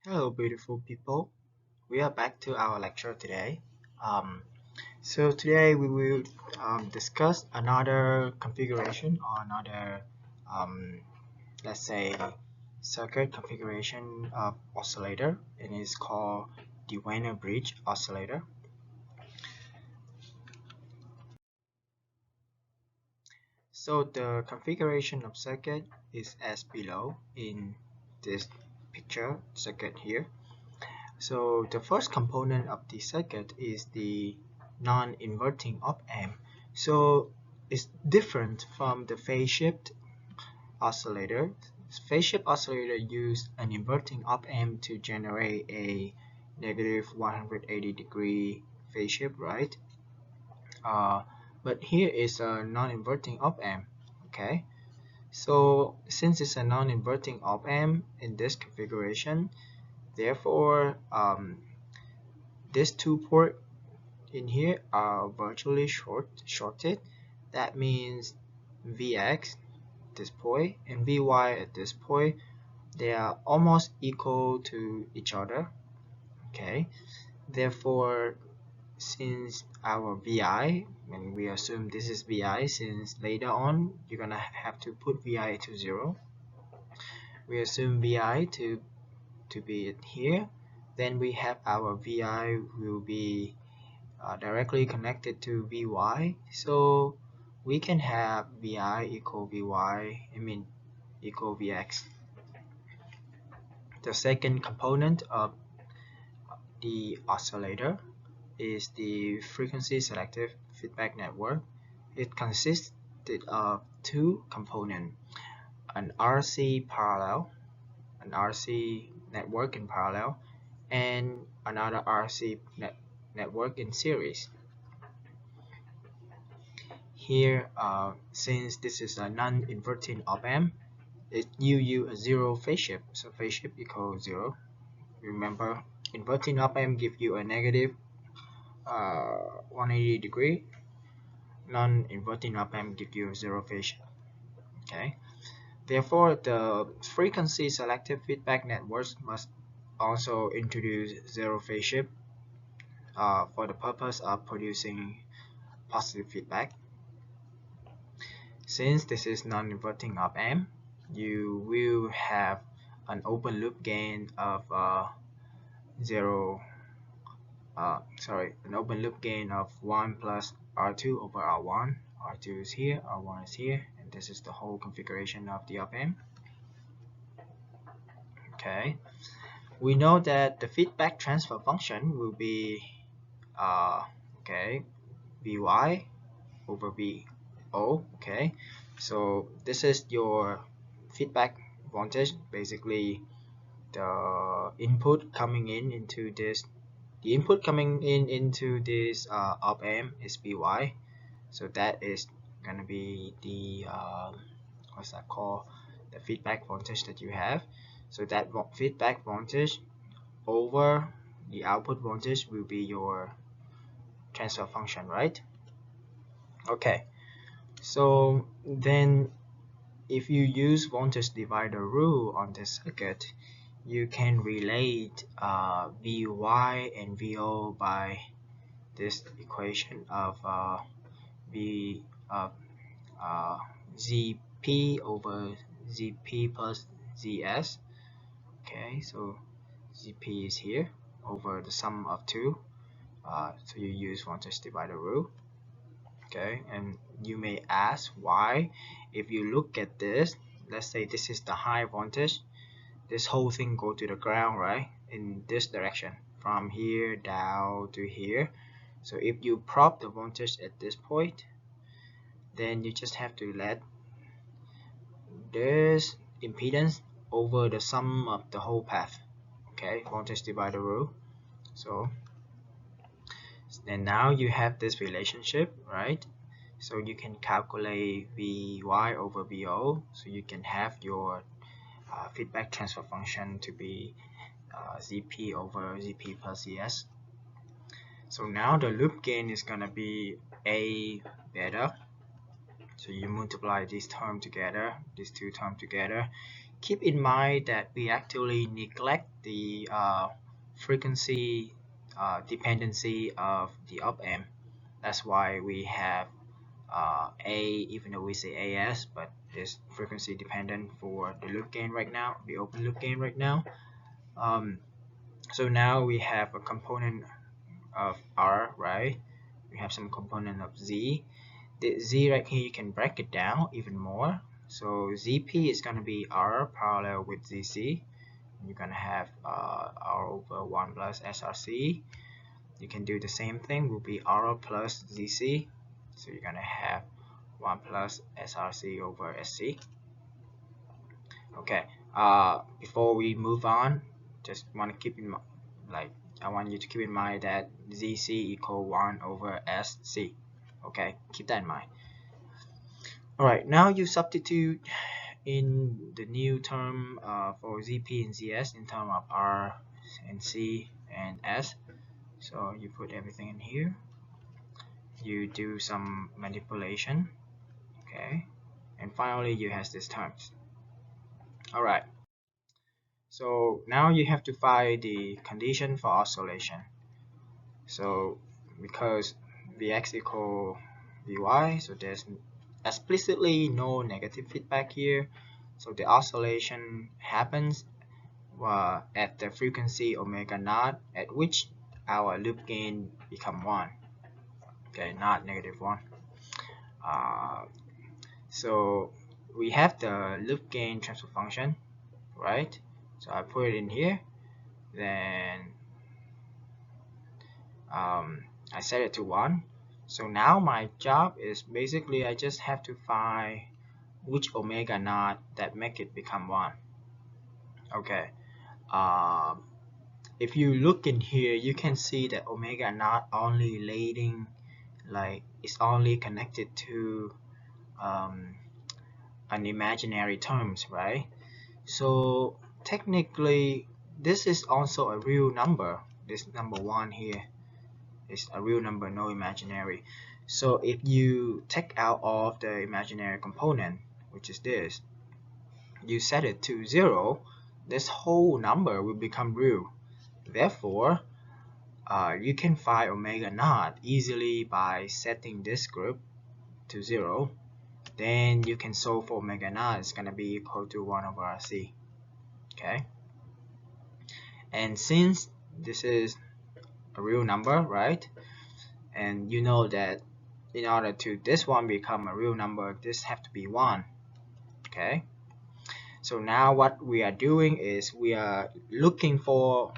Hello, beautiful people. We are back to our lecture today. Um, so today we will discuss another configuration or another, um, let's say, circuit configuration of oscillator, and it's called the Wiener-Bridge oscillator. So the configuration of circuit is as below in this picture circuit here. So the first component of the circuit is the non-inverting op-amp. So it's different from the phase-shift oscillator. Phase-shift oscillator use an inverting op-amp to generate a negative 180 degree phase shift, right? But here is a non-inverting op-amp. Okay, so since it's a non-inverting op-amp in this configuration, therefore these two ports in here are virtually shorted. That means Vx this point and Vy at this point, they are almost equal to each other. Okay, therefore since our Vi, and we assume this is Vi, since later on you're gonna have to put Vi to 0, we assume Vi to be here, then we have our Vi will be directly connected to Vy, so we can have Vi equal Vy, equal Vx. The second component of the oscillator is the frequency selective feedback network. It consisted of two components, an RC parallel, an RC network in parallel, and another RC network in series. Here, since this is a non-inverting op-amp, you use a zero phase shift, so phase shift equals 0. Remember, inverting op-amp give you a negative 180 degree, non-inverting op-amp give you a zero phase shift. Okay, therefore the frequency selective feedback networks must also introduce zero phase shift for the purpose of producing positive feedback. Since this is non-inverting op-amp, you will have an open loop gain of an open loop gain of 1 plus R2 over R1. R2 is here, R1 is here, and this is the whole configuration of the op-amp. Okay, we know that the feedback transfer function will be Vy over Vo. Okay, so this is your feedback voltage, basically the input coming in into this op-amp is Vy, so that is gonna be the what's that called, the feedback voltage that you have. So that feedback voltage over the output voltage will be your transfer function, right? Okay, so then if you use voltage divider rule on this circuit, you can relate Vy and Vo by this equation of V Zp over Zp plus Zs. Okay, so Zp is here over the sum of two. So you use voltage divider rule. Okay, and you may ask why. If you look at this, let's say this is the high voltage, this whole thing go to the ground, right, in this direction from here down to here. So if you prop the voltage at this point, then you just have to let this impedance over the sum of the whole path. Okay, voltage divider rule. So then now you have this relationship, right? So you can calculate Vy over Vo, so you can have your feedback transfer function to be Zp over Zp plus Zs. So now the loop gain is gonna be A beta. So you multiply these terms together, these two terms together, keep in mind that we actually neglect the frequency dependency of the op amp. That's why we have A, even though we say AS, but it's frequency dependent for the loop gain right now, the open loop gain right now. So now we have a component of R, right? We have some component of Z. The Z right here, you can break it down even more. So ZP is going to be R parallel with ZC. You're going to have R over 1 plus SRC. You can do the same thing, will be R plus ZC. So you're going to have 1 plus SRC over SC. Okay, before we move on, just want to keep in mind, I want you to keep in mind that ZC equal 1 over SC. Okay, keep that in mind. Alright, now you substitute in the new term for ZP and ZS in terms of R and C and S. So you put everything in here. You do some manipulation. Okay, and finally you have these terms. Alright, so now you have to find the condition for oscillation. So because Vx equal Vy, so there's explicitly no negative feedback here. So the oscillation happens at the frequency omega naught, at which our loop gain become 1. Okay, not negative 1. So we have the loop gain transfer function, right? So I put it in here, then I set it to 1. So now my job is basically I just have to find which omega naught that make it become 1. Okay, if you look in here, you can see that omega naught only leading, like it's only connected to an imaginary terms, right? So technically this is also a real number. This number 1 here is a real number, no imaginary. So if you take out all of the imaginary component, which is this, you set it to 0, this whole number will become real. Therefore, you can find omega naught easily by setting this group to 0. Then you can solve for omega naught is going to be equal to 1 over RC. Okay, and since this is a real number, right, and you know that in order to this one become a real number, this have to be 1. Okay, so now what we are doing is we are looking for,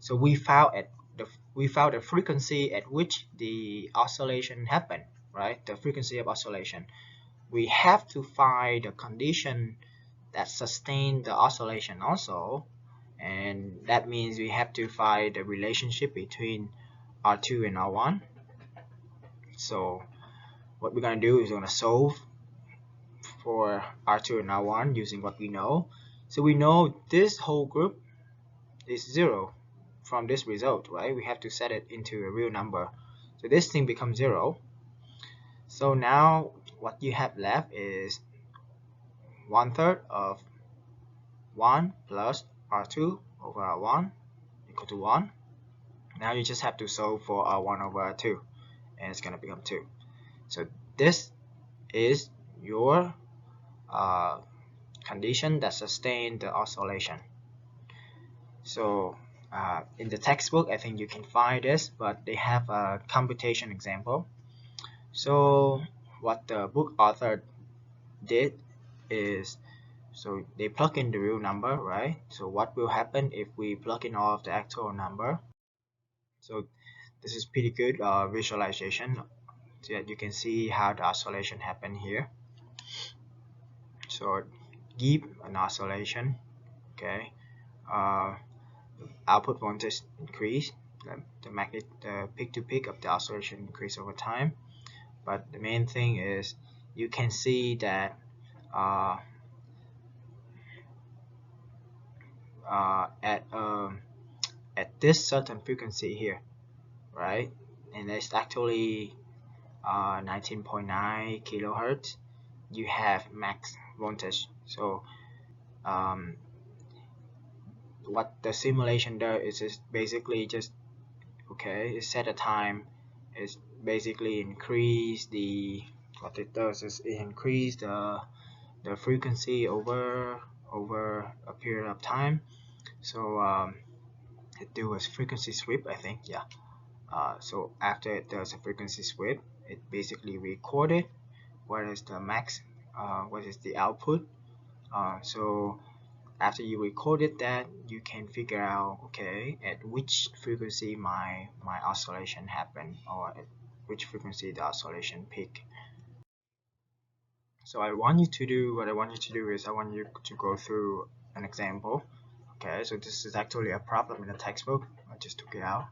so we found the frequency at which the oscillation happened, right? The frequency of oscillation. We have to find the condition that sustain the oscillation also, and that means we have to find the relationship between R2 and R1. So what we're going to do is we're going to solve for R2 and R1 using what we know. So we know this whole group is 0 from this result, right? We have to set it into a real number. So this thing becomes 0. So now what you have left is 1/3 of 1 plus R2 over R1 equal to 1. Now you just have to solve for R1 over R2, and it's going to become 2. So this is your condition that sustain the oscillation. So in the textbook, I think you can find this, but they have a computation example. So what the book author did is, so they plug in the real number, right? So what will happen if we plug in all of the actual number? So this is pretty good visualization, so that you can see how the oscillation happen here. So give an oscillation, okay, output voltage increase, the peak to peak of the oscillation increase over time. But the main thing is you can see that at this certain frequency here, right, and it's actually 19.9 kilohertz, you have max voltage. So what the simulation does is just basically just it set a time. It's basically increase the what it does is it increase the frequency over a period of time. So it do a frequency sweep, I think. Yeah. So after it does a frequency sweep, it basically recorded what is the max, what is the output. So after you recorded that, you can figure out, okay, at which frequency my oscillation happened, or at which frequency the oscillation peak. So what I want you to do is I want you to go through an example. Okay, so this is actually a problem in the textbook. I just took it out.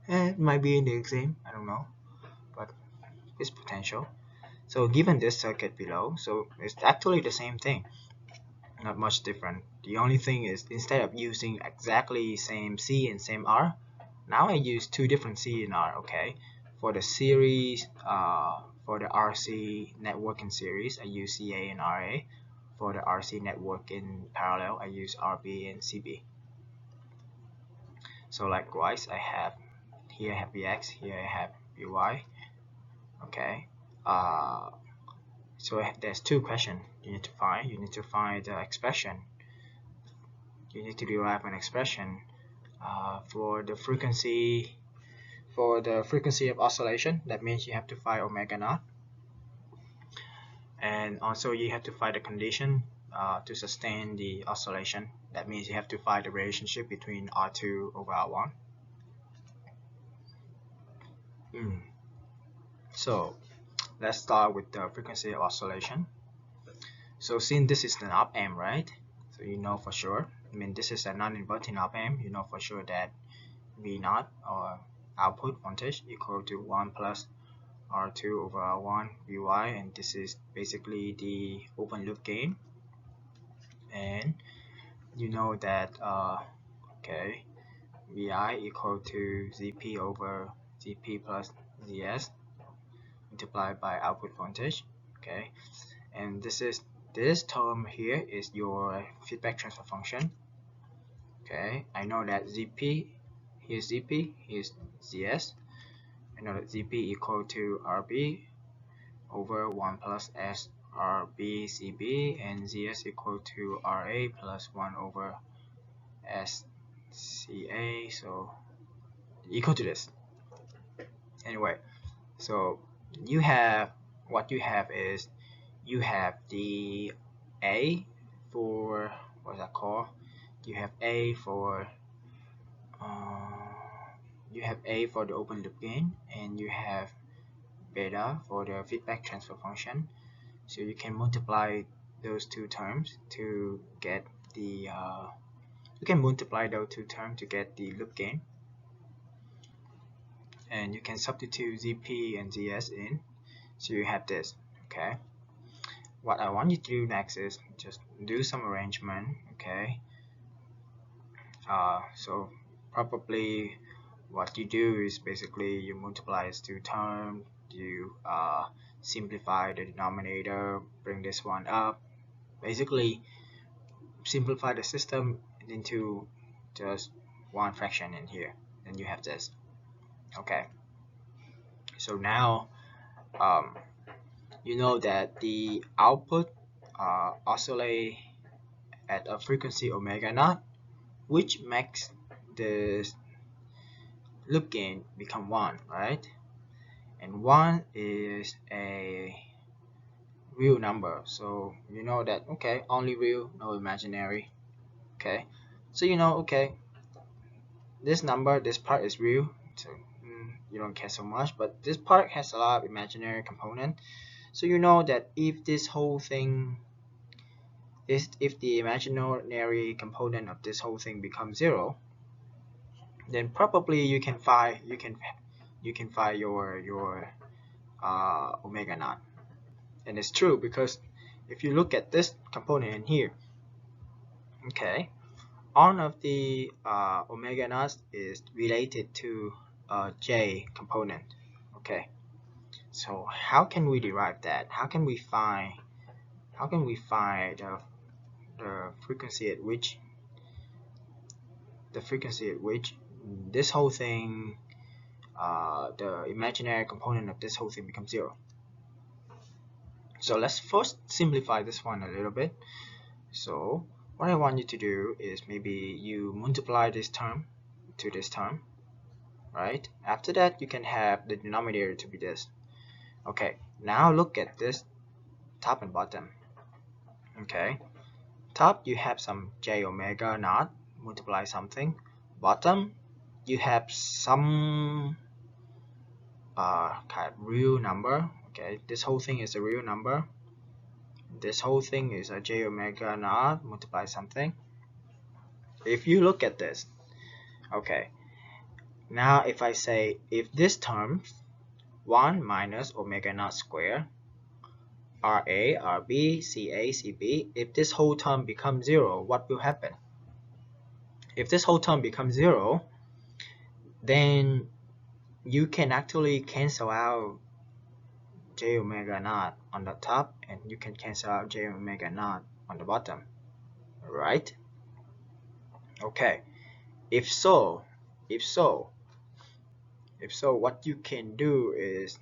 And it might be in the exam, I don't know, but it's potential. So given this circuit below, so it's actually the same thing, not much different. The only thing is, instead of using exactly same C and same R, now I use two different C and R. Okay, for the series, for the RC network in series, I use CA and RA. For the RC network in parallel, I use RB and CB. So likewise, I have here I have Vx, here I have Vy. Okay, so there's two questions you need to find. You need to find the expression. You need to derive an expression for the frequency of oscillation. That means you have to find omega naught, and also you have to find the condition to sustain the oscillation. That means you have to find the relationship between R2 over R1. So let's start with the frequency of oscillation. So since this is an op amp, right? So you know for sure. I mean, this is a non-inverting op amp. You know for sure that V0, or output voltage, equal to 1 plus R2 over R1 Vy, and this is basically the open loop gain. And you know that okay, Vi equal to Zp over Zp plus Zs multiplied by output voltage. Okay, and this term here is your feedback transfer function. Okay, I know that Zp, here's Zp, here's Zs. I know that Zp equal to Rb over 1 plus S Rb Cb, and Zs equal to Ra plus 1 over S Ca, so equal to this. Anyway, so you have, what you have is, you have the A for, what's that called? You have A for the open loop gain, and you have beta for the feedback transfer function. So you can multiply those two terms to get the loop gain, and you can substitute Zp and Zs in, so you have this. Okay, what I want you to do next is just do some arrangement. Okay, so probably what you do is basically you multiply these two terms, you simplify the denominator, bring this one up, basically simplify the system into just one fraction in here, and you have this. Okay, so now you know that the output oscillate at a frequency omega naught, which makes the loop gain become 1, right? And 1 is a real number, so you know that, okay, only real, no imaginary. Okay, so you know, okay, this number, this part is real, so you don't care so much, but this part has a lot of imaginary component. So you know that if this whole thing is, if the imaginary component of this whole thing becomes 0, then probably you can find your omega naught. And it's true, because if you look at this component in here, okay, all of the omega naught is related to J component. Okay, so how can we derive that? How can we find the frequency at which this whole thing, the imaginary component of this whole thing becomes 0. So let's first simplify this one a little bit. So what I want you to do is maybe you multiply this term to this term, right? After that, you can have the denominator to be this. Okay, now look at this top and bottom. Okay, top you have some j omega naught, multiply something. Bottom you have some kind of real number. Okay, this whole thing is a real number. This whole thing is a j omega naught, multiply something. If you look at this, okay, now if I say if this term 1 minus omega naught square RA, RB, CA, CB, if this whole term becomes 0, what will happen? If this whole term becomes 0, then you can actually cancel out j omega naught on the top, and you can cancel out j omega naught on the bottom, right? Okay, if so, what you can do is,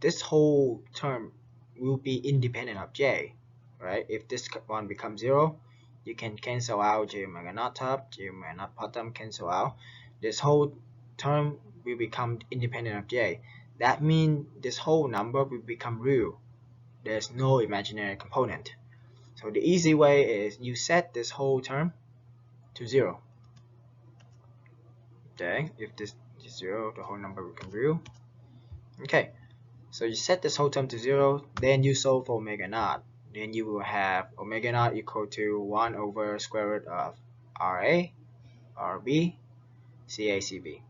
this whole term will be independent of j, right? If this one becomes 0, you can cancel out j omega naught top, j omega naught bottom, cancel out. This whole term will become independent of j. That means this whole number will become real. There's no imaginary component. So the easy way is you set this whole term to 0. Okay, if this is 0, the whole number becomes real. Okay, so you set this whole term to 0, then you solve for omega naught. Then you will have omega naught equal to 1 over square root of RA, RB, CA, CB.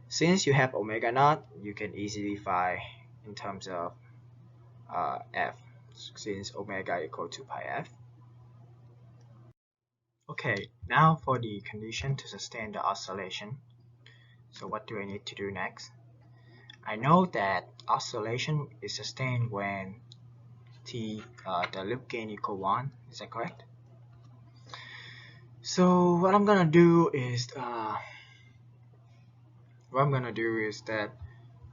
Since you have omega naught, you can easily find in terms of f, since omega equal to pi f. Okay, now for the condition to sustain the oscillation. So what do I need to do next? I know that oscillation is sustained when the loop gain equal 1. Is that correct? So what I'm gonna do is that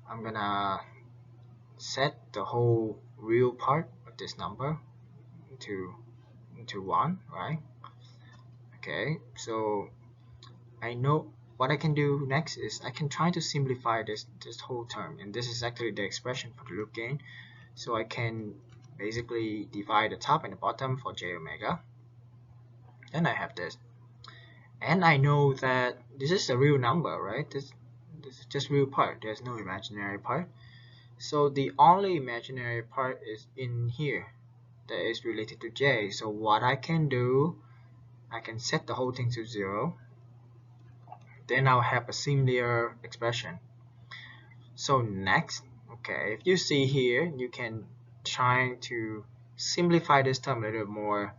I'm gonna set the whole real part of this number to 1, right? Okay, so I know what I can do next is I can try to simplify this whole term, and this is actually the expression for the loop gain. So I can basically divide the top and the bottom for j omega. Then I have this, and I know that this is a real number, right? This is just real part. There's no imaginary part. So the only imaginary part is in here that is related to j. So what I can do, I can set the whole thing to 0. Then I'll have a similar expression. So next, okay, if you see here, you can try to simplify this term a little more,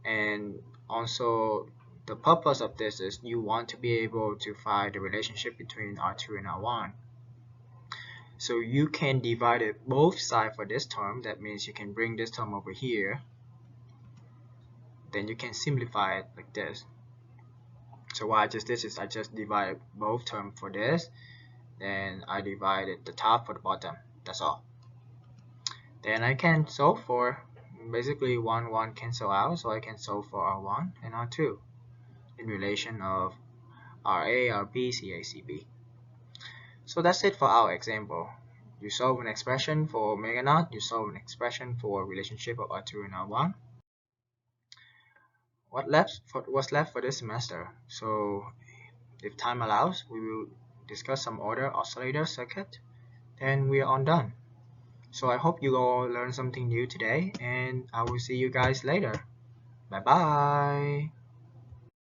and also the purpose of this is you want to be able to find the relationship between R2 and R1. So you can divide it both sides for this term. That means you can bring this term over here. Then you can simplify it like this. So what I just did is I just divided both terms for this. Then I divided the top for the bottom. That's all. Then I can solve for, basically 1, 1 cancel out. So I can solve for R1 and R2 in relation of RA, RB, CA, CB. So that's it for our example. You solve an expression for omega naught, you solve an expression for relationship of R2 and R1. What's left for this semester? So if time allows, we will discuss some other oscillator circuit, then we are all done. So I hope you all learned something new today, and I will see you guys later. Bye bye.